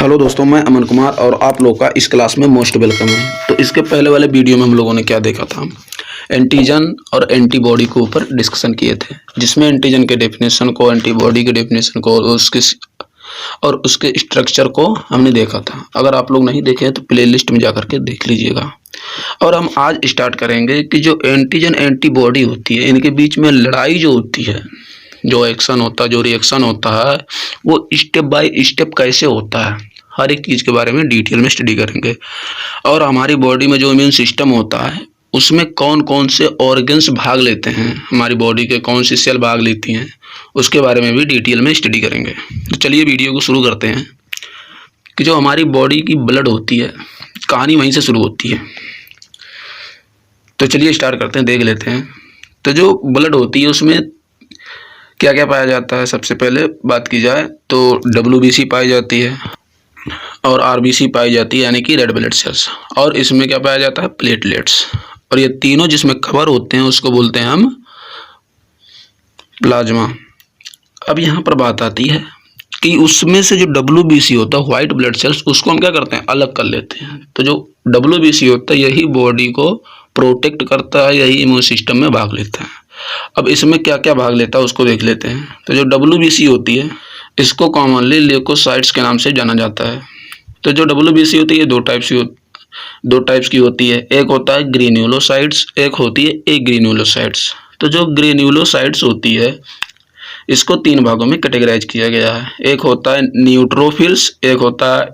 Hello दोस्तों, मैं अमन कुमार और आप लोग का इस क्लास में मोस्ट वेलकम है। तो इसके पहले वाले वीडियो में हम लोगों ने क्या देखा था, एंटीजन और एंटीबॉडी के ऊपर डिस्कशन किए थे, जिसमें एंटीजन के डेफिनेशन को, एंटीबॉडी के डेफिनेशन को और उसके स्ट्रक्चर को हमने देखा था। अगर आप लोग नहीं देखे हैं तो प्लेलिस्ट में जाकर के देख लीजिएगा। और हम आज स्टार्ट करेंगे कि जो एंटीजन एंटीबॉडी होती है, इनके बीच में लड़ाई जो होती है, जो एक्शन होता है, जो रिएक्शन होता है, वो स्टेप बाय स्टेप कैसे होता है, हर एक चीज़ के बारे में डिटेल में स्टडी करेंगे। और हमारी बॉडी में जो इम्यून सिस्टम होता है, उसमें कौन कौन से ऑर्गन्स भाग लेते हैं, हमारी बॉडी के कौन सी सेल भाग लेती हैं, उसके बारे में भी डिटेल में स्टडी करेंगे। तो चलिए वीडियो को शुरू करते हैं कि जो हमारी बॉडी की ब्लड होती है, कहानी वहीं से शुरू होती है। तो चलिए स्टार्ट करते हैं, देख लेते हैं। तो जो ब्लड होती है उसमें क्या क्या पाया जाता है, सबसे पहले बात की जाए तो WBC पाई जाती है और RBC पाई जाती है, यानी कि रेड ब्लड सेल्स। और इसमें क्या पाया जाता है, प्लेटलेट्स। और ये तीनों जिसमें कवर होते हैं उसको बोलते हैं हम प्लाज्मा। अब यहाँ पर बात आती है कि उसमें से जो WBC होता है, व्हाइट ब्लड सेल्स, उसको हम क्या करते हैं, अलग कर लेते हैं। तो जो WBC होता है यही बॉडी को प्रोटेक्ट करता है, यही इम्यून सिस्टम में भाग लेता है। अब इसमें क्या क्या भाग लेता है उसको देख लेते हैं। तो जो WBC होती है इसको कॉमनली ल्यूकोसाइट्स के नाम से जाना जाता है। तो जो WBC होती है दो टाइप्स की होती है। एक होता है ग्रेन्युलोसाइट्स, एक होती है एग्रेन्युलोसाइट्स। तो जो ग्रेन्युलोसाइट्स होती है इसको तीन भागों में कैटेगराइज किया गया है। एक होता है न्यूट्रोफिल्स, एक होता है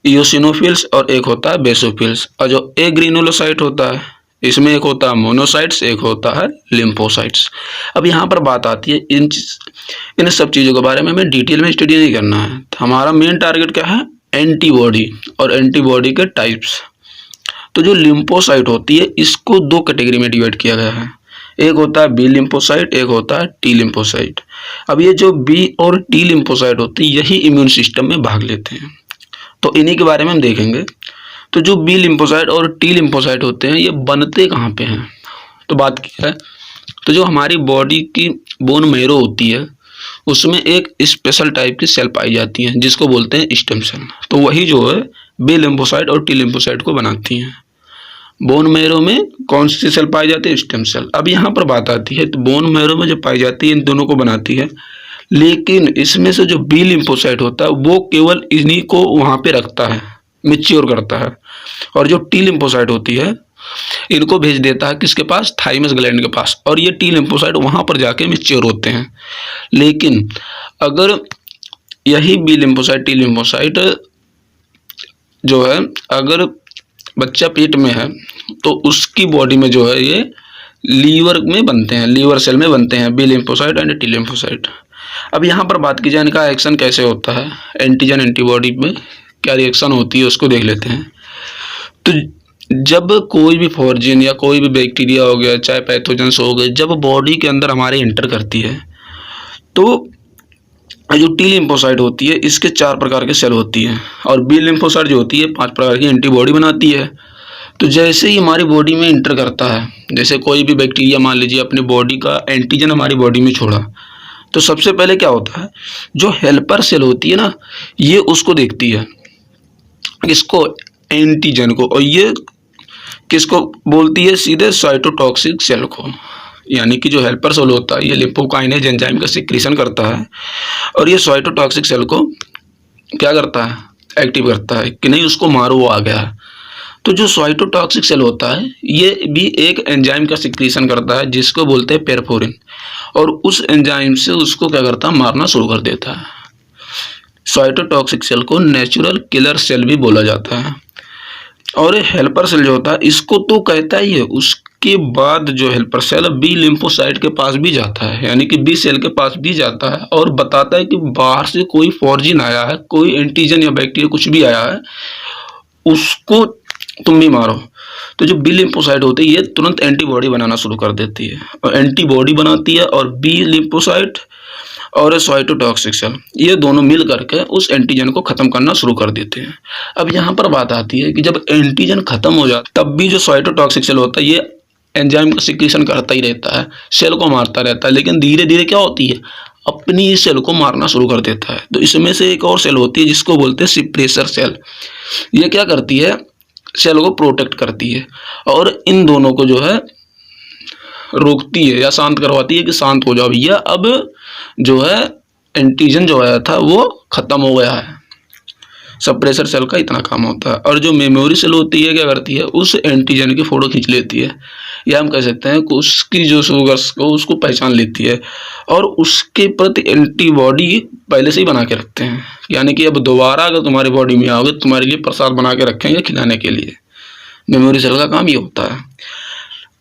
इओसिनोफिल्स और एक होता है बेसोफिल्स। और जो एग्रेन्युलोसाइट होता है इसमें एक होता है मोनोसाइट्स, एक होता है लिम्फोसाइट्स। अब यहाँ पर बात आती है इन सब चीज़ों के बारे में हमें डिटेल में स्टडी नहीं करना है। तो हमारा मेन टारगेट क्या है, एंटीबॉडी और एंटीबॉडी के टाइप्स। तो जो लिम्फोसाइट होती है इसको दो कैटेगरी में डिवाइड किया गया है। एक होता है बी लिम्फोसाइट, एक होता है टी लिम्फोसाइट। अब ये जो बी और टी लिम्फोसाइट होती है यही इम्यून सिस्टम में भाग लेते हैं। तो इन्हीं के बारे में हम देखेंगे। तो जो बी लिम्फोसाइट और टी लिम्फोसाइट होते हैं ये बनते कहाँ पे हैं, तो बात की है। तो जो हमारी बॉडी की बोन मैरो होती है उसमें एक स्पेशल टाइप की सेल पाई जाती है जिसको बोलते हैं स्टेम सेल। तो वही जो है बी लिम्फोसाइट और टी लिम्फोसाइट को बनाती हैं। बोन मैरो में कौन सी सेल पाई जाती है, स्टेम सेल। अब यहाँ पर बात आती है तो बोन मैरो में जो पाई जाती है इन दोनों को बनाती है, लेकिन इसमें से जो बी लिम्फोसाइट होता है वो केवल इन्हीं को वहाँ पे रखता है, मैच्योर करता है। और जो टी लिम्फोसाइट होती है इनको भेज देता है किसके पास, थाइमस ग्लैंड के पास। और ये टी लिम्फोसाइट वहाँ पर जाके मैच्योर होते हैं। लेकिन अगर यही बी लिम्फोसाइट टी लिम्फोसाइट जो है अगर बच्चा पेट में है तो उसकी बॉडी में जो है ये लीवर में बनते हैं, लीवर सेल में बनते हैं B lymphocyte and T lymphocyte. अब यहाँ पर बात की जाए इनका एक्शन कैसे होता है, एंटीजन एंटीबॉडी में क्या रिएक्शन होती है उसको देख लेते हैं। तो जब कोई भी फॉर्जिन या कोई भी बैक्टीरिया हो गया, चाहे पैथोजेंस हो गए, जब बॉडी के अंदर हमारे इंटर करती है तो जो टी लिम्फोसाइट होती है इसके 4 प्रकार के सेल होती है और बी लिम्फोसाइट जो होती है 5 प्रकार की एंटीबॉडी बनाती है। तो जैसे ही हमारी बॉडी में इंटर करता है, जैसे कोई भी बैक्टीरिया मान लीजिए अपनी बॉडी का एंटीजन हमारी बॉडी में छोड़ा, तो सबसे पहले क्या होता है, जो हेल्पर सेल होती है ना ये उसको देखती है, इसको एंटीजन को, और ये किसको बोलती है, सीधे साइटोटॉक्सिक सेल को। यानी कि जो हेल्पर सेल होता है ये लिपोकाइनेज एंजाइम का सिक्रीशन करता है और ये साइटोटॉक्सिक सेल को क्या करता है, एक्टिव करता है कि नहीं उसको मारो, वो आ गया है। तो जो साइटोटॉक्सिक सेल होता है ये भी एक एंजाइम का सिक्रीशन करता है जिसको बोलते हैं पेरफोरिन, और उस एंजाइम से उसको क्या करता है, मारना शुरू कर देता है। साइटोटॉक्सिक सेल को नेचुरल किलर सेल भी बोला जाता है। और ये हेल्पर सेल जो होता है इसको तो कहता ही है, उसके बाद जो हेल्पर सेल बी लिम्फोसाइट के पास भी जाता है, यानी कि बी सेल के पास भी जाता है और बताता है कि बाहर से कोई फॉर्जिन आया है, कोई एंटीजन या बैक्टीरिया कुछ भी आया है, उसको तुम भी मारो। तो जो बी लिम्फोसाइट होती है ये तुरंत एंटीबॉडी बनाना शुरू कर देती है और एंटीबॉडी बनाती है, और बी लिम्फोसाइट और साइटोटॉक्सिक सेल ये दोनों मिल करके उस एंटीजन को खत्म करना शुरू कर देते हैं। अब यहाँ पर बात आती है कि जब एंटीजन खत्म हो जाता तब भी जो साइटोटॉक्सिक सेल होता है ये एंजाइम का सिक्रीशन करता ही रहता है, सेल को मारता रहता है, लेकिन धीरे धीरे क्या होती है, अपनी सेल को मारना शुरू कर देता है। तो इसमें से एक और सेल होती है जिसको बोलते हैं सप्रेसर सेल। ये क्या करती है, सेल को प्रोटेक्ट करती है और इन दोनों को जो है रोकती है या शांत करवाती है कि शांत हो जाओ भैया, अब जो है एंटीजन जो आया था वो खत्म हो गया है। सप्रेसर सेल का इतना काम होता है। और जो मेमोरी सेल होती है क्या करती है, उस एंटीजन की फ़ोटो खींच लेती है, या हम कह सकते हैं कि उसकी जो शुगर्स को उसको पहचान लेती है और उसके प्रति एंटीबॉडी पहले से ही बना के रखते हैं। यानी कि अब दोबारा अगर तुम्हारी बॉडी में आओगे तो तुम्हारे लिए प्रसाद बना के रखेंगे खिलाने के लिए। मेमोरी सेल का काम ये होता है।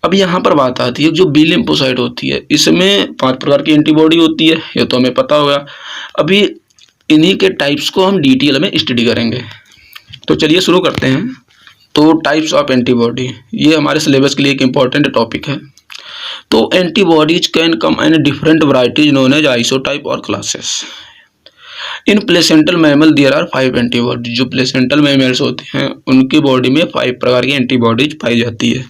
अब यहाँ पर बात आती है जो बी लिम्फोसाइट होती है, इसमें 5 प्रकार की एंटीबॉडी होती है, ये तो हमें पता होगा। अभी इन्हीं के टाइप्स को हम डिटेल में स्टडी करेंगे। तो चलिए शुरू करते हैं। तो टाइप्स ऑफ एंटीबॉडी, ये हमारे सिलेबस के लिए एक इम्पॉर्टेंट टॉपिक है। तो antibodies can come in different varieties known as isotype और classes. In placental mammal there are 5 antibody. जो प्लेसेंटल मैमल्स होते हैं उनकी बॉडी में 5 प्रकार की एंटीबॉडीज पाई जाती है,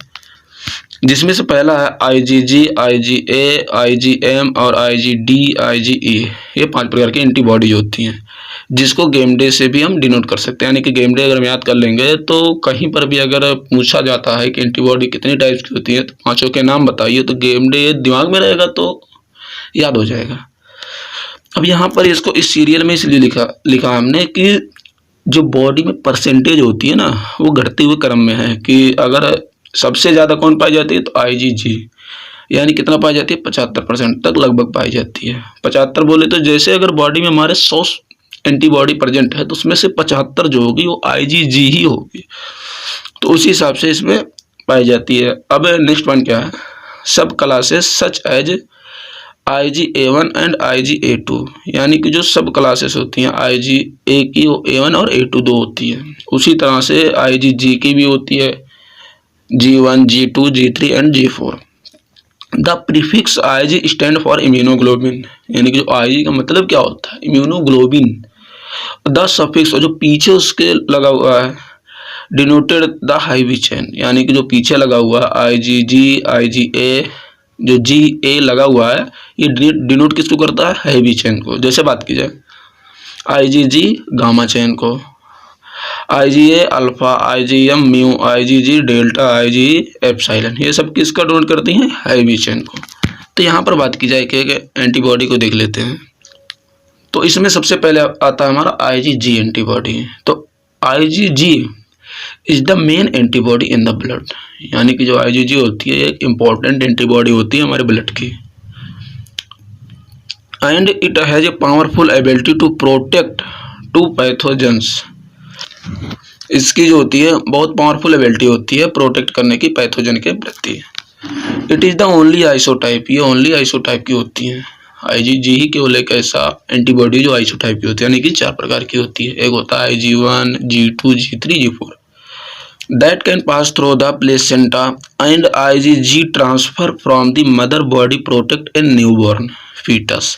जिसमें से पहला है IgG, IgA, IgM और IgD, IgE। ये 5 प्रकार की एंटीबॉडीज होती हैं, जिसको गेम डे से भी हम डिनोट कर सकते हैं। यानी कि गेम डे अगर हम याद कर लेंगे तो कहीं पर भी अगर पूछा जाता है कि एंटीबॉडी कितनी टाइप्स की होती है तो 5 के नाम बताइए, तो गेम डे दिमाग में रहेगा तो याद हो जाएगा। अब यहाँ पर इसको इस सीरियल में इसलिए लिखा हमने कि जो बॉडी में परसेंटेज होती है ना, वो घटते हुए क्रम में है कि अगर सबसे ज़्यादा कौन पाई जाती है तो IgG, यानी कितना पाई जाती है 75% तक लगभग पाई जाती है। 75 बोले तो जैसे अगर बॉडी में हमारे 100 एंटीबॉडी प्रेजेंट है तो उसमें से 75 जो होगी वो IgG ही होगी, तो उसी हिसाब से इसमें पाई जाती है। अब नेक्स्ट वन क्या है, सब classes such as IgA1 and IgA2, यानी कि जो सब क्लासेस होती हैं IgA की वो A1 और A2 दो होती है, उसी तरह से IgG की भी होती है G1, G2, G3 and G4। The prefix Ig stand for immunoglobulin, यानी कि जो Ig का मतलब क्या होता है, इम्यूनोग्लोबिन। द सफिक्स, और जो पीछे उसके लगा हुआ है, डिनोटेड द हैवी चेन, यानी कि जो पीछे लगा हुआ है IgG, IgA, जो GA लगा हुआ है ये डिनोट किसको करता है, हैवी चेन को। जैसे बात की जाए IgG गामा चेन को, IgA alpha, IgM mu, IgG delta, IgE epsilon, ये सब किसका डिनोट करती हैं, हैवी चेन को। तो यहाँ पर बात की जाए कि एंटीबॉडी को देख लेते हैं। तो इसमें सबसे पहले आता है हमारा IgG एंटीबॉडी। तो IgG is the main antibody in the blood, यानी कि जो IgG होती है एक इम्पॉर्टेंट एंटीबॉडी होती है हमारे ब्लड की। And it has a powerful ability to protect to pathogens. इसकी जो होती है बहुत पावरफुल एबिलिटी होती है प्रोटेक्ट करने की पैथोजन के प्रति। It is the only isotype, ये ओनली आइसोटाइप की होती है। IgG ही केवल एक ऐसा एंटीबॉडी जो आइसोटाइप की होती है, यानी कि 4 प्रकार की होती है। एक होता है IG1, G2, G3, G4 that can pass through the placenta and IgG transfer from the mother body protect a newborn fetus.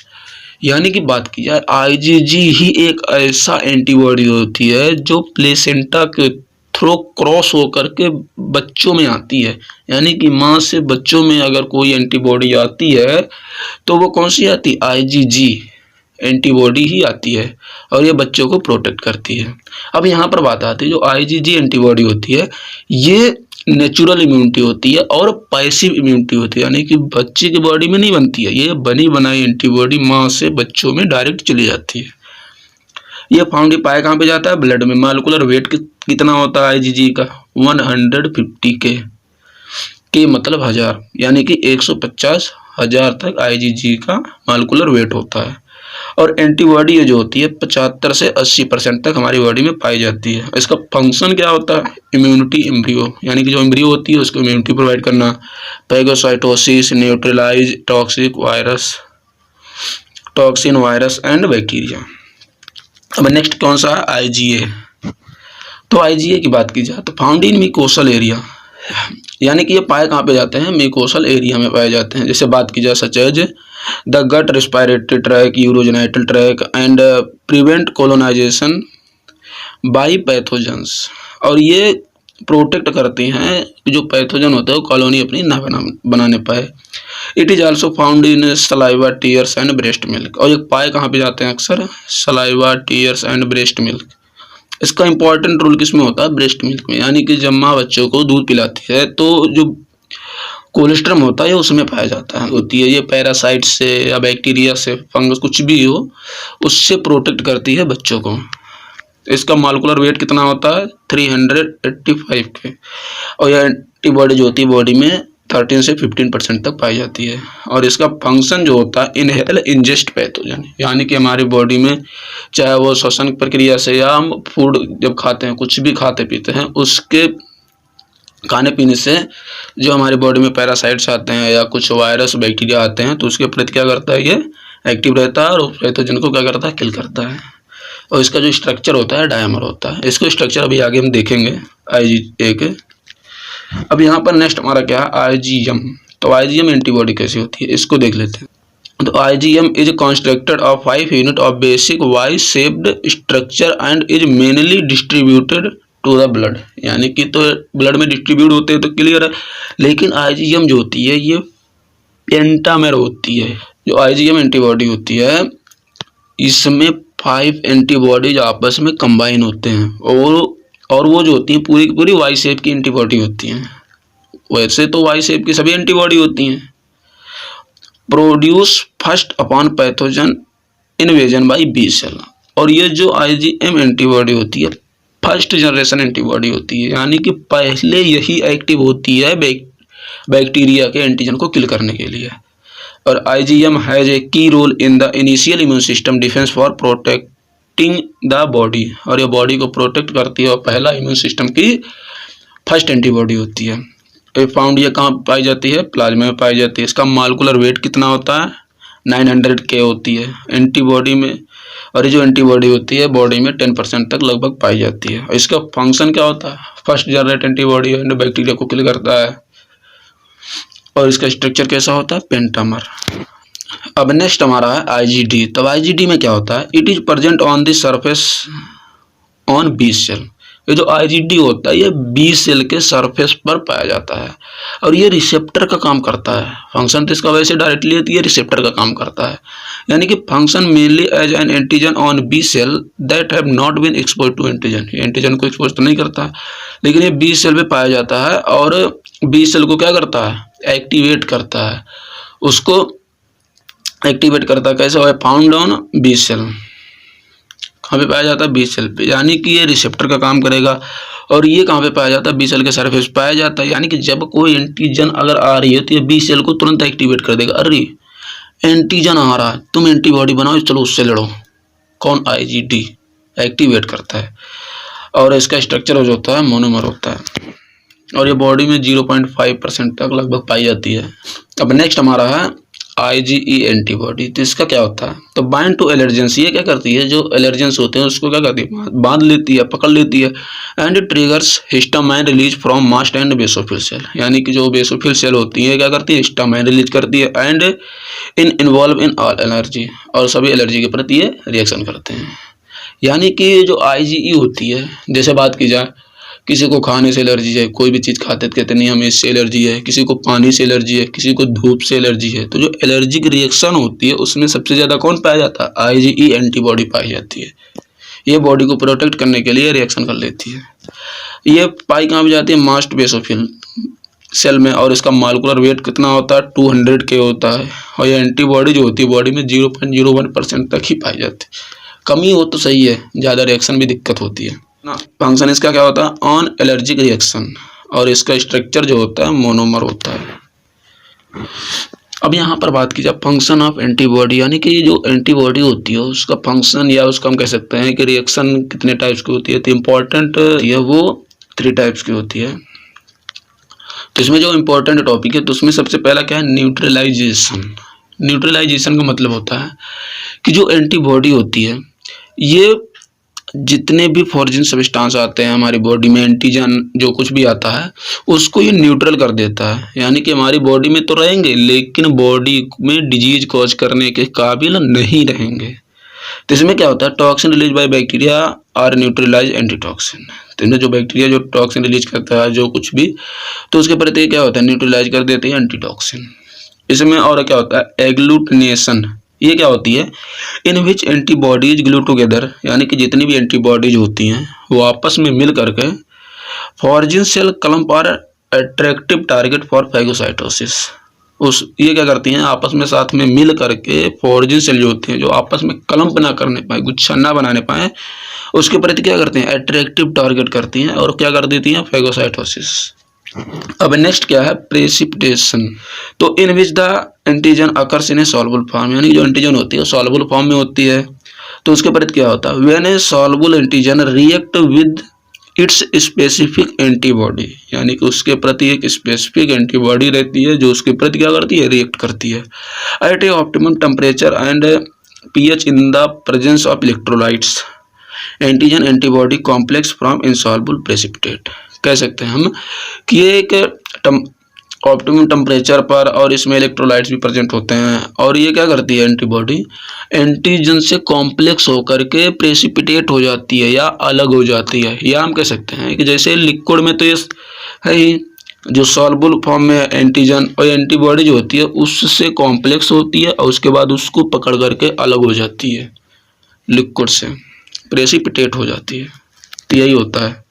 यानी कि बात की जाए IgG ही एक ऐसा एंटीबॉडी होती है जो प्लेसेंटा के थ्रू क्रॉस होकर के बच्चों में आती है। यानी कि माँ से बच्चों में अगर कोई एंटीबॉडी आती है तो वो कौन सी आती है, IgG एंटीबॉडी ही आती है और ये बच्चों को प्रोटेक्ट करती है। अब यहाँ पर बात आती है जो IgG एंटीबॉडी होती है ये नेचुरल इम्यूनिटी होती है और पैसिव इम्यूनिटी होती है, यानी कि बच्चे की बॉडी में नहीं बनती है, ये बनी बनाई एंटीबॉडी माँ से बच्चों में डायरेक्ट चली जाती है। ये फाउंड पाया कहाँ पे जाता है, ब्लड में। मॉलिक्यूलर वेट कितना होता है IgG का, 150 के मतलब 1000, यानी कि 150,000 तक IgG का मॉलिक्यूलर वेट होता है। और एंटीबॉडी ये जो होती है 75 से 80% तक हमारी बॉडी में पाई जाती है। इसका फंक्शन क्या होता है, इम्यूनिटी एम्ब्रियो, यानी कि जो एम्ब्रियो होती है उसको इम्यूनिटी प्रोवाइड करना, phagocytosis, neutralize toxin virus and bacteria. अब नेक्स्ट कौन सा है, IgA। तो IgA की बात की जाए तो फाउंड इन म्यूकोसल एरिया, यानी कि ये पाए कहाँ पे जाते हैं, म्यूकोसल एरिया में पाए जाते हैं। जैसे बात की जाए such as the gut respiratory tract, urogenital tract and prevent colonization by pathogens. और ये प्रोटेक्ट करते हैं कि जो पैथोजन होता है वो कॉलोनी अपनी ना बनाने पाए। It is also found in saliva, tears and breast milk. और ये पाए कहाँ पे जाते हैं अक्सर? Saliva, tears and breast milk. इसका इंपॉर्टेंट रोल किसमें होता है? ब्रेस्ट मिल्क में। यानी कि जब माँ बच्चों को दूध पिलाती है तो जो कोलेस्ट्रम होता है उसमें पाया जाता है, होती है। ये पैरासाइट से या बैक्टीरिया से, फंगस कुछ भी हो, उससे प्रोटेक्ट करती है बच्चों को। इसका मॉलिक्यूलर वेट कितना होता है? 385 के। और यह एंटीबॉडी जो होती है बॉडी में 13 से 15% तक पाई जाती है। और इसका फंक्शन जो होता है इनहेल इंजेस्ट पैथोजन, यानी कि हमारी बॉडी में चाहे वो श्वसन प्रक्रिया से या हम फूड जब खाते हैं, कुछ भी खाते पीते हैं, उसके खाने पीने से जो हमारी बॉडी में पैरासाइट्स आते हैं या कुछ वायरस बैक्टीरिया आते हैं तो उसके प्रति क्या करता है? ये एक्टिव रहता है और पैथोजन को क्या करता है? किल करता है। और इसका जो स्ट्रक्चर होता है डायमर होता है। इसको स्ट्रक्चर अभी आगे हम देखेंगे IgA के। अब यहाँ पर नेक्स्ट हमारा क्या है? IgM। तो IgM एंटीबॉडी कैसी होती है इसको देख लेते हैं। तो IgM is constructed of 5 unit of basic Y shaped structure and is mainly distributed to the blood. यानी कि तो ब्लड में डिस्ट्रीब्यूट होते हैं तो क्लियर है, लेकिन IgM जो होती है ये पेंटामेर होती है। जो IgM एंटीबॉडी होती है इसमें 5 एंटीबॉडीज आपस में कंबाइन होते हैं और वो जो होती हैं पूरी की पूरी वाई शेप की एंटीबॉडी होती हैं। वैसे तो वाई शेप की सभी एंटीबॉडी होती हैं। Produce first upon pathogen invasion by B cell. और ये जो IgM एंटीबॉडी होती है फर्स्ट जनरेशन एंटीबॉडी होती है, यानी कि पहले यही एक्टिव होती है बैक्टीरिया के एंटीजन को किल करने के लिए। और IgM has a key role in the initial immune system defence for protecting the body. और ये बॉडी को प्रोटेक्ट करती है और पहला इम्यून सिस्टम की फर्स्ट एंटीबॉडी होती है। ये फाउंड ये कहाँ पाई जाती है? प्लाज्मा में पाई जाती है। इसका मॉलिक्यूलर वेट कितना होता है? 900 K होती है एंटीबॉडी में। और ये जो एंटीबॉडी होती है बॉडी में 10% तक लगभग पाई जाती है। और इसका फंक्शन क्या होता है? फर्स्ट जनरेट एंटीबॉडी है, बैक्टीरिया को किल करता है। और इसका स्ट्रक्चर कैसा होता है? पेंटामर। अब नेक्स्ट हमारा है IgD। तब IgD में क्या होता है? It is present on the surface on B cell. ये जो IgD होता है ये बी सेल के सरफेस पर पाया जाता है और ये रिसेप्टर का काम करता है। फंक्शन तो इसका वैसे डायरेक्टली है, ये रिसेप्टर का काम करता है। यानी कि function mainly as an antigen on B cell that have not been expose to antigen. ये एंटीजन को एक्सपोज तो नहीं करता है, लेकिन ये बी सेल पे पाया जाता है और बी सेल को क्या करता है? एक्टिवेट करता है। उसको एक्टिवेट करता है कैसे? है फाउंड ऑन बी सेल। कहाँ पे पाया जाता है? बी सेल पे। यानी कि ये रिसेप्टर का काम करेगा। और ये कहाँ पे पाया जाता है? बी सेल के सरफेस पाया जाता है। यानी कि जब कोई एंटीजन अगर आ रही है तो ये बी सेल को तुरंत एक्टिवेट कर देगा। अरे एंटीजन आ रहा है, तुम एंटीबॉडी बनाओ, चलो उससे लड़ो। कौन? IgD एक्टिवेट करता है। और इसका स्ट्रक्चर जो होता है मोनोमर होता है और ये बॉडी में 0.5% तक लगभग पाई जाती है। अब नेक्स्ट हमारा है IgE एंटीबॉडी। तो इसका क्या होता है? तो बाइंड टू एलर्जेंस। ये क्या करती है? जो एलर्जेंस होते हैं उसको क्या करती है? बांध लेती है, पकड़ लेती है। And triggers histamine release from mast and basophil cell. यानी कि जो बेसोफिल सेल होती है क्या करती है? हिस्टामाइन रिलीज करती है and involve in all allergy. और सभी एलर्जी के प्रति ये रिएक्शन करते हैं। यानी कि जो IgE होती है, जैसे बात की जाए किसी को खाने से एलर्जी है, कोई भी चीज़ खाते कहते नहीं हमें इससे एलर्जी है, किसी को पानी से एलर्जी है, किसी को धूप से एलर्जी है। तो जो एलर्जिक रिएक्शन होती है उसमें सबसे ज़्यादा कौन पाया जाता है? IgE एंटीबॉडी पाई जाती है। ये बॉडी को प्रोटेक्ट करने के लिए रिएक्शन कर लेती है। ये पाई कहाँ भी जाती है? मास्ट बेसोफिल सेल में। और इसका मॉलिक्यूलर वेट कितना होता है? 200 K होता है। और ये एंटीबॉडी जो होती है बॉडी में 0.01% तक ही पाई जाती है। कमी हो तो सही है, ज़्यादा रिएक्शन भी दिक्कत होती है ना। फंक्शन इसका क्या होता है? On allergic reaction. और इसका स्ट्रक्चर जो होता है मोनोमर होता है। अब यहाँ पर बात की जाए फंक्शन ऑफ एंटीबॉडी, यानी कि जो एंटीबॉडी होती है उसका फंक्शन या उसका हम कह सकते हैं कि रिएक्शन कितने टाइप्स की होती है। तो इम्पॉर्टेंट ये वो 3 टाइप्स की होती है। तो इसमें जो इम्पोर्टेंट टॉपिक है तो उसमें सबसे पहला क्या है? न्यूट्रलाइजेशन। न्यूट्रलाइजेशन का मतलब होता है कि जो एंटीबॉडी होती है ये जितने भी फॉरेन सब्सटेंस आते हैं हमारी बॉडी में, एंटीजन जो कुछ भी आता है उसको ये न्यूट्रल कर देता है। यानी कि हमारी बॉडी में तो रहेंगे लेकिन बॉडी में डिजीज कॉज करने के काबिल नहीं रहेंगे। तो इसमें क्या होता है? टॉक्सिन रिलीज बाय बैक्टीरिया और न्यूट्रलाइज एंटीटॉक्सिन। तो इनमें जो बैक्टीरिया जो टॉक्सिन रिलीज करता है जो कुछ भी, तो उसके प्रति क्या होता है? न्यूट्रलाइज कर देते हैं एंटीटॉक्सिन। इसमें और क्या होता है, एग्लूटिनेशन। ये क्या होती है, इन विच एंटीबॉडीज ग्लू टुगेदर, यानी कि जितनी भी एंटीबॉडीज होती हैं वो आपस में मिल करके फॉर्जिन सेल क्लम्प और अट्रैक्टिव टारगेट फॉर फैगोसाइटोसिस। ये क्या करती हैं, आपस में साथ में मिल करके फॉर्जिन सेल जो होते हैं, जो आपस में क्लम्प ना करने पाए, गुच्छा ना बनाने पाए, उसके प्रति क्या करते हैं, अट्रैक्टिव टारगेट करती हैं और क्या कर देती हैं, फैगोसाइटोसिस। अब नेक्स्ट क्या है, प्रेसिपिटेशन। तो in which the antigen occurs in a soluble form, यानी जो एंटीजन होती है सॉल्युबल फॉर्म में होती है, तो उसके प्रति क्या होता है, when A soluble antigen react with its specific antibody, यानी कि उसके प्रति एक स्पेसिफिक एंटीबॉडी रहती है जो उसके प्रति क्या करती है, रिएक्ट करती है at a optimum temperature and pH in the presence of electrolytes, antigen antibody complex from insoluble precipitate. कह सकते हैं हम कि ये एक ऑप्टिमम टेम्परेचर पर और इसमें इलेक्ट्रोलाइट्स भी प्रेजेंट होते हैं, और ये क्या करती है, एंटीबॉडी एंटीजन से कॉम्प्लेक्स होकर के प्रेसिपिटेट हो जाती है या अलग हो जाती है। या हम कह सकते हैं कि जैसे लिक्विड में तो ये है ही, जो सॉल्युबल फॉर्म में एंटीजन और एंटीबॉडी जो होती है उससे कॉम्प्लेक्स होती है और उसके बाद उसको पकड़ करके अलग हो जाती है, लिक्विड से प्रेसिपिटेट हो जाती है। तो यही होता है।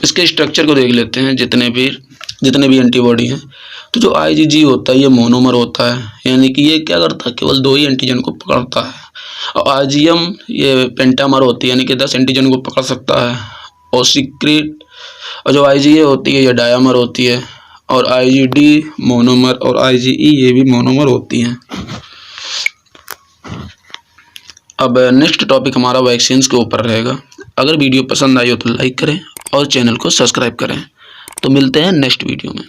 इसके स्ट्रक्चर को देख लेते हैं, जितने भी एंटीबॉडी हैं। तो जो IgG होता है ये मोनोमर होता है, यानी कि ये क्या करता है, केवल 2 ही एंटीजन को पकड़ता है। और IgM ये पेंटामर होती है, यानी कि 10 एंटीजन को पकड़ सकता है। और सीक्रेट और जो IgA होती है ये डायामर होती है, और IgD मोनोमर और IgE ये भी मोनोमर होती हैं। अब नेक्स्ट टॉपिक हमारा वैक्सीन्स के ऊपर रहेगा। अगर वीडियो पसंद आई हो तो लाइक करें और चैनल को सब्सक्राइब करें। तो मिलते हैं नेक्स्ट वीडियो में।